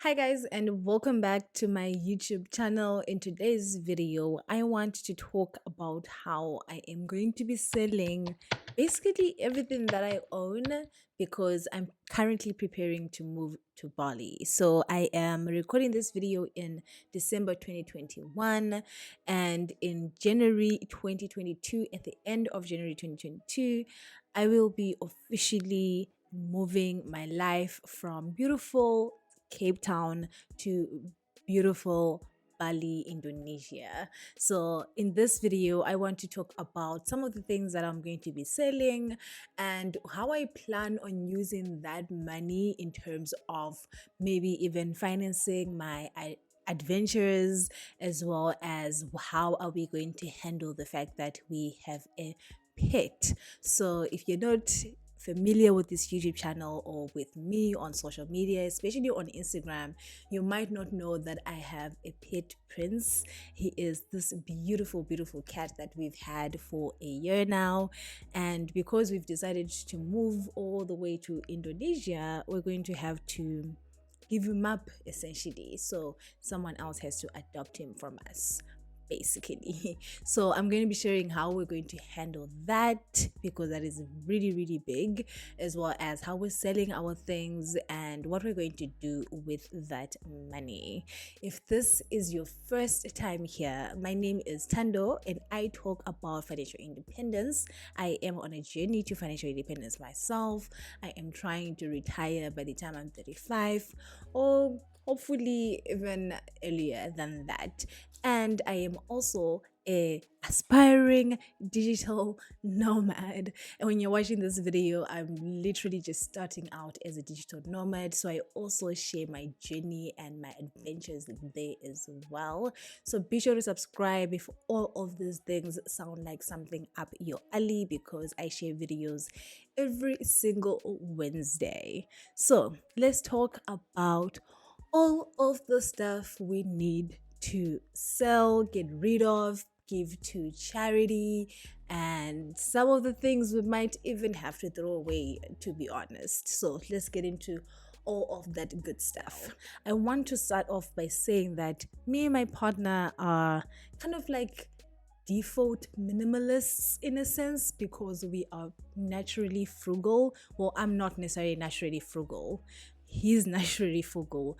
Hi guys, and welcome back to my YouTube channel. In today's video, I want to talk about how I am going to be selling basically everything that I own because I'm currently preparing to move to Bali. So I am recording this video in December 2021, and in January 2022, at the end of January 2022, I will be officially moving my life from beautiful Cape Town to beautiful Bali, Indonesia. So, in this video, I want to talk about some of the things that I'm going to be selling and how I plan on using that money in terms of maybe even financing my adventures, as well as how are we going to handle the fact that we have a pet. So, if you're not familiar with this YouTube channel or with me on social media, especially on Instagram, you might not know that I have a pet prince. He is this beautiful, beautiful cat that we've had for a year now. And because we've decided to move all the way to Indonesia, we're going to have to give him up essentially. So someone else has to adopt him from us, basically. So I'm going to be sharing how we're going to handle that because that is really, really big, as well as how we're selling our things and what we're going to do with that money. If this is your first time here, my name is Thando and I talk about financial independence. I am on a journey to financial independence myself. I am trying to retire by the time I'm 35, or hopefully even earlier than that. And I am also a aspiring digital nomad. And when you're watching this video, I'm literally just starting out as a digital nomad, so I also share my journey and my adventures there as well. So be sure to subscribe if all of these things sound like something up your alley, because I share videos every single Wednesday. So let's talk about all of the stuff we need to sell, get rid of, give to charity, and some of the things we might even have to throw away, to be honest. So let's get into all of that good stuff. I want to start off by saying that me and my partner are kind of like default minimalists in a sense, because we are naturally frugal. Well, I'm not necessarily naturally frugal, he's naturally frugal.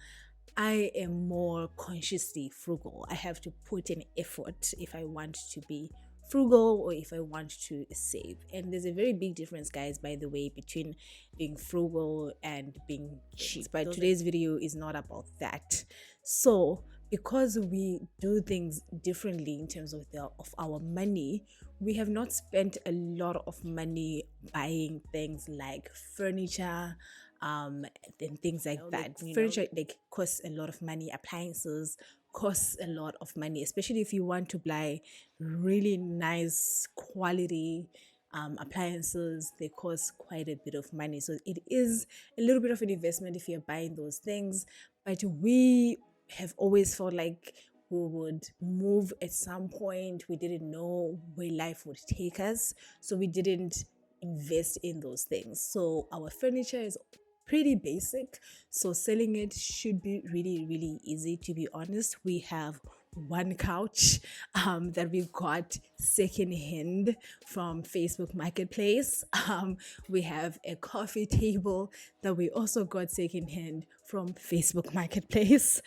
I am more consciously frugal. I have to put in effort if I want to be frugal or if I want to save. And there's a very big difference, guys, by the way, between being frugal and being cheap. But today's video is not about that. So, because we do things differently in terms of our money, we have not spent a lot of money buying things like furniture, and things like that. Furniture like costs a lot of money. Appliances costs a lot of money, especially if you want to buy really nice quality appliances. They cost quite a bit of money, so it is a little bit of an investment if you're buying those things. But we have always felt like we would move at some point. We didn't know where life would take us, so we didn't invest in those things. So our furniture is pretty basic, so selling it should be really, really easy, to be honest. We have one couch that we got secondhand from Facebook Marketplace. We have a coffee table that we also got secondhand from Facebook Marketplace.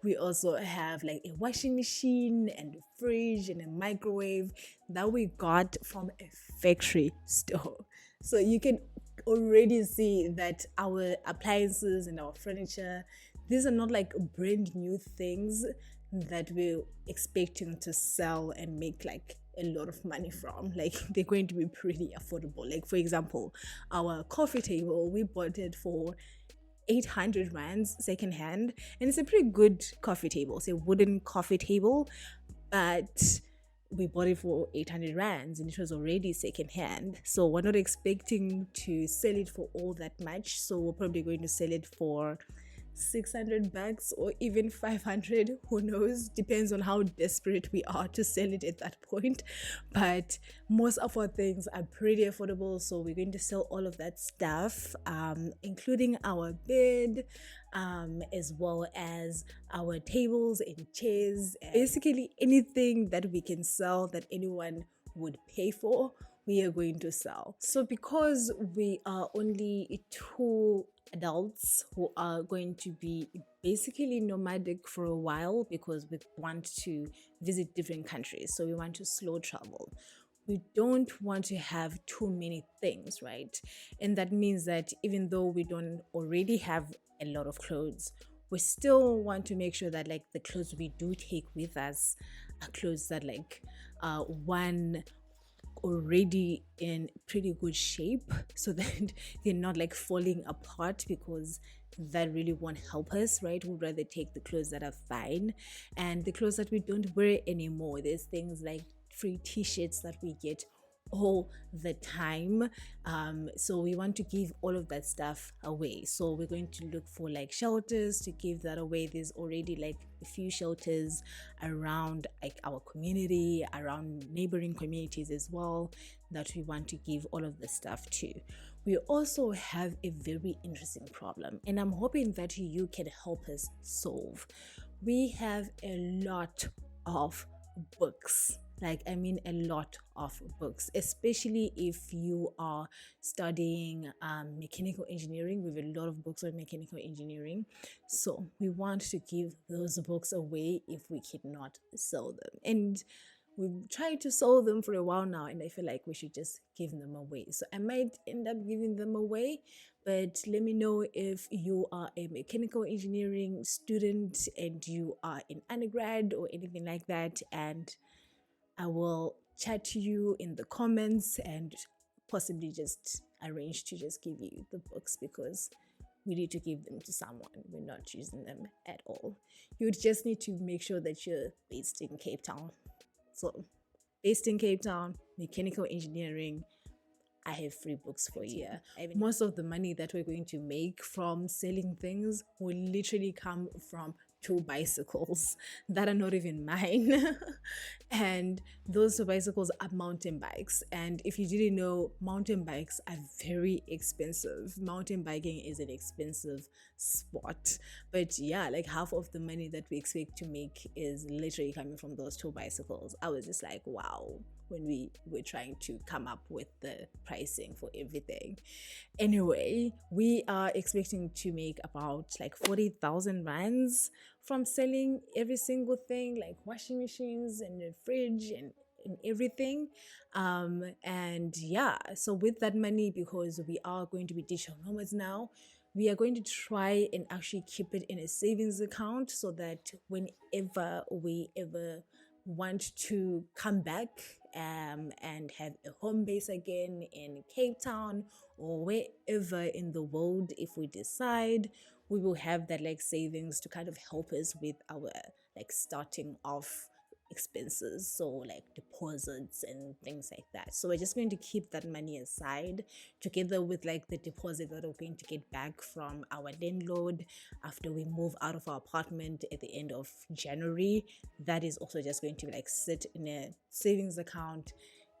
We also have like a washing machine and a fridge and a microwave that we got from a factory store. So you can already see that our appliances and our furniture, these are not like brand new things that we're expecting to sell and make like a lot of money from. Like, they're going to be pretty affordable. Like, for example, our coffee table, we bought it for 800 rands secondhand, and it's a pretty good coffee table. It's a wooden coffee table, but we bought it for 800 rands and it was already secondhand. So we're not expecting to sell it for all that much. So we're probably going to sell it for $600 or even 500, who knows, depends on how desperate we are to sell it at that point. But most of our things are pretty affordable, so we're going to sell all of that stuff, including our bed, as well as our tables and chairs, basically anything that we can sell that anyone would pay for, we are going to sell. So because we are only 2 adults who are going to be basically nomadic for a while, because we want to visit different countries, so we want to slow travel, we don't want to have too many things, right? And that means that even though we don't already have a lot of clothes, we still want to make sure that like the clothes we do take with us are clothes that like one, already in pretty good shape, so that they're not like falling apart, because that really won't help us, right? We'd rather take the clothes that are fine and the clothes that we don't wear anymore. There's things like free t-shirts that we get all the time, so we want to give all of that stuff away. So we're going to look for like shelters to give that away. There's already like a few shelters around like our community, around neighboring communities as well, that we want to give all of the stuff to. We also have a very interesting problem, and I'm hoping that you can help us solve. We have a lot of books, like I mean a lot of books, especially if you are studying mechanical engineering. We have a lot of books on mechanical engineering, so we want to give those books away if we cannot sell them. And we've tried to sell them for a while now, and I feel like we should just give them away. So I might end up giving them away, but let me know if you are a mechanical engineering student and you are in undergrad or anything like that, and I will chat to you in the comments and possibly just arrange to just give you the books, because we need to give them to someone. We're not using them at all. You just need to make sure that you're based in Cape Town. So, based in Cape Town, mechanical engineering, I have free books for you. Most of the money that we're going to make from selling things will literally come from 2 bicycles that are not even mine. And those 2 bicycles are mountain bikes. And if you didn't know, mountain bikes are very expensive. Mountain biking is an expensive sport. But yeah, like half of the money that we expect to make is literally coming from those 2 bicycles. I was just like, wow, when we were trying to come up with the pricing for everything. Anyway, we are expecting to make about like 40,000 rands from selling every single thing, like washing machines and a fridge and everything. And yeah, so with that money, because we are going to be digital nomads now, we are going to try and actually keep it in a savings account, so that whenever we ever want to come back and have a home base again in Cape Town or wherever in the world, if we decide, we will have that like savings to kind of help us with our like starting off expenses, so like deposits and things like that. So we're just going to keep that money aside, together with like the deposit that we're going to get back from our landlord after we move out of our apartment at the end of January. That is also just going to like sit in a savings account,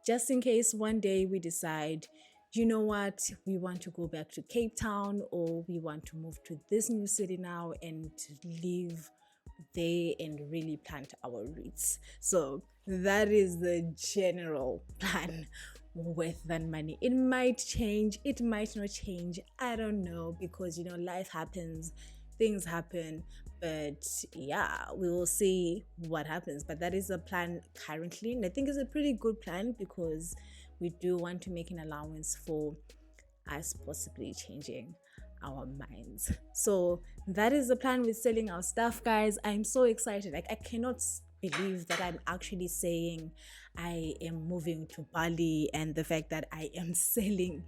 just in case one day we decide, you know what, we want to go back to Cape Town, or we want to move to this new city now and live there and really plant our roots. So that is the general plan with that money. It might change, it might not change, I don't know, because you know, life happens, things happen. But yeah, we will see what happens. But that is the plan currently, and I think it's a pretty good plan, because we do want to make an allowance for us possibly changing our minds. So that is the plan with selling our stuff, guys. I'm so excited. Like, I cannot believe that I'm actually saying I am moving to Bali, and the fact that I am selling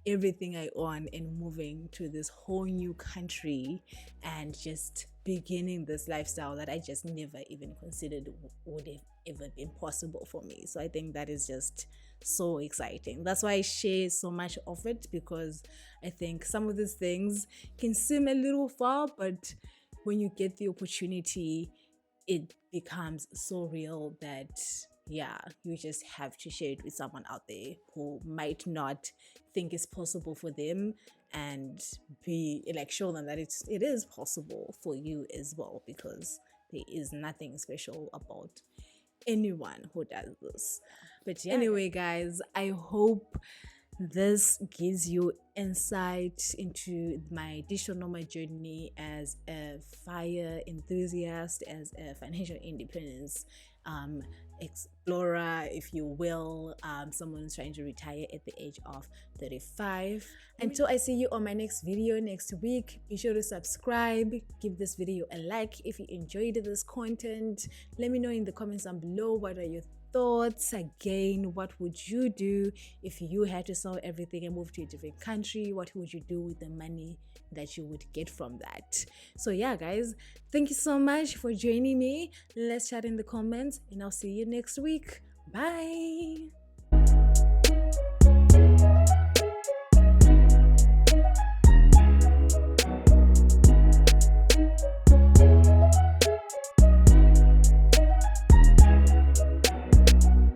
everything I own and moving to this whole new country and just beginning this lifestyle that I just never even considered would have ever been possible for me. So I think that is just so exciting. That's why I share so much of it, because I think some of these things can seem a little far, but when you get the opportunity, it becomes so real that yeah, you just have to share it with someone out there who might not think it's possible for them, and be like, show them that it is possible for you as well, because there is nothing special about anyone who does this. But yeah, anyway guys, I hope this gives you insight into my digital nomad journey as a fire enthusiast, as a financial independence explorer, if you will, someone who's trying to retire at the age of 35. Until I see you on my next video next week, be sure to subscribe, give this video a like if you enjoyed this content. Let me know in the comments down below, what are your thoughts? Again, what would you do if you had to sell everything and move to a different country? What would you do with the money that you would get from that? So yeah guys, thank you so much for joining me. Let's chat in the comments, and I'll see you next week. Bye.